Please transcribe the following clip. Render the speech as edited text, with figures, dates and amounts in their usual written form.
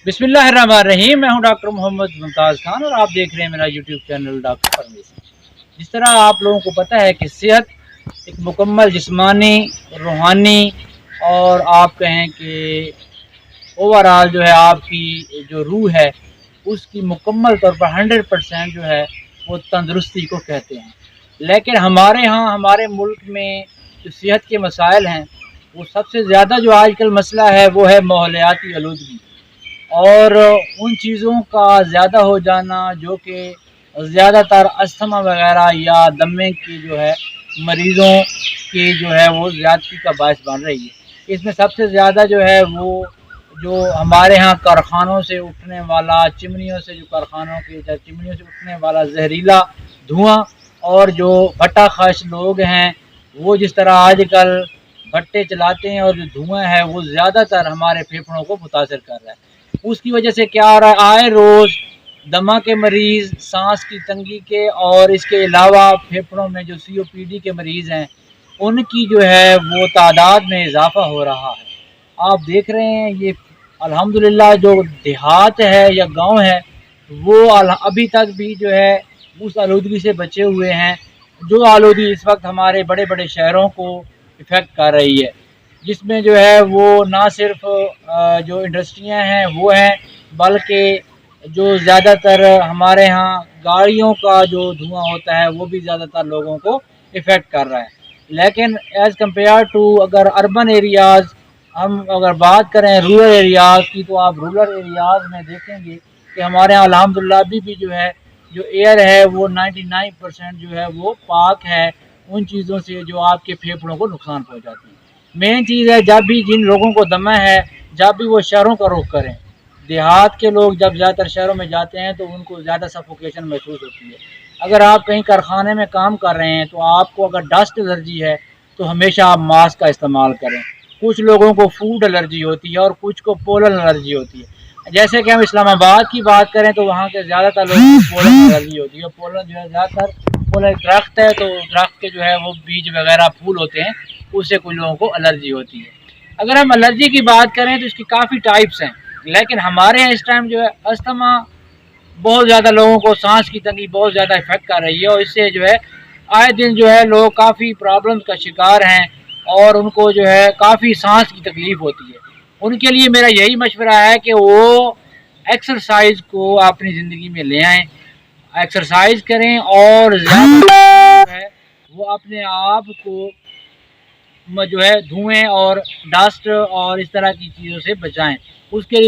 बिस्मिल्लाहिर्रहमानिर्रहीम। मैं हूं डॉक्टर मोहम्मद मुमताज़ खान और आप देख रहे हैं मेरा यूट्यूब चैनल डॉक्टर परवेज़। जिस तरह आप लोगों को पता है कि सेहत एक मुकम्मल जिस्मानी, रूहानी और आप कहें कि ओवरऑल जो है आपकी जो रूह है उसकी मुकम्मल तौर पर 100% जो है वो तंदुरुस्ती को कहते हैं। लेकिन हमारे यहाँ हमारे मुल्क में जो सेहत के मसाइल हैं वो सबसे ज़्यादा जो आजकल मसला है वो है माहौलियाती आलूदगी और उन चीज़ों का ज़्यादा हो जाना जो कि ज़्यादातर अस्थमा वगैरह या दमे की जो है मरीज़ों की जो है वो ज़्यादती का बायस बन रही है। इसमें सबसे ज़्यादा जो है वो जो हमारे यहाँ कारखानों से उठने वाला चिमनियों से उठने वाला जहरीला धुआं और जो भट्टा खाश लोग हैं वो जिस तरह आजकल भट्टे चलाते हैं और जो धुआं है वो ज़्यादातर हमारे फेफड़ों को मुतासर कर रहा है। उसकी वजह से क्या हो रहा है, आए रोज़ दमा के मरीज़, सांस की तंगी के और इसके अलावा फेफड़ों में जो COPD के मरीज़ हैं उनकी जो है वो तादाद में इजाफ़ा हो रहा है। आप देख रहे हैं ये अल्हम्दुलिल्लाह जो देहात है या गांव है वो अभी तक भी जो है उस आलूदगी से बचे हुए हैं जो आलूदगी इस वक्त हमारे बड़े बड़े शहरों को इफ़ेक्ट कर रही है, जिसमें जो है वो ना सिर्फ जो इंडस्ट्रियां हैं वो हैं बल्कि जो ज़्यादातर हमारे यहाँ गाड़ियों का जो धुआं होता है वो भी ज़्यादातर लोगों को इफ़ेक्ट कर रहा है। लेकिन एज़ कम्पेयर टू अगर अर्बन एरियाज़ हम अगर बात करें रूरल एरियाज़ की तो आप रूरल एरियाज़ में देखेंगे कि हमारे यहाँ अल्हम्दुलिल्लाह अभी भी जो है जो एयर है वो 99% जो है वो पाक है उन चीज़ों से जो आपके फेफड़ों को नुकसान पहुँचाती है। मेन चीज़ है जब भी जिन लोगों को दमा है जब भी वो शहरों का रुख करें। देहात के लोग जब ज़्यादातर शहरों में जाते हैं तो उनको ज़्यादा सफोकेशन महसूस होती है। अगर आप कहीं कारखाने में काम कर रहे हैं तो आपको अगर डस्ट एलर्जी है तो हमेशा आप मास्क का इस्तेमाल करें। कुछ लोगों को फूड एलर्जी होती है और कुछ को पोलन एलर्जी होती है। जैसे कि हम इस्लामाबाद की बात करें तो वहाँ के ज़्यादातर लोगों को पोलन एलर्जी होती है। पोलन जो है ज़्यादातर पोलन दरख्त है तो दरख्त के जो है वो बीज वगैरह फूल होते हैं, उससे कुछ लोगों को एलर्जी होती है। अगर हम एलर्जी की बात करें तो इसकी काफ़ी टाइप्स हैं, लेकिन हमारे यहाँ इस टाइम जो है अस्थमा बहुत ज़्यादा लोगों को सांस की तंगी बहुत ज़्यादा इफेक्ट कर रही है और इससे जो है आए दिन जो है लोग काफ़ी प्रॉब्लम्स का शिकार हैं और उनको जो है काफ़ी सांस की तकलीफ़ होती है। उनके लिए मेरा यही मशवरा है कि वो एक्सरसाइज को अपनी ज़िंदगी में ले आएँ, एक्सरसाइज करें और ज़्यादा है वो अपने आप को जो है धुएं और डस्ट और इस तरह की चीज़ों से बचाएं। उसके लिए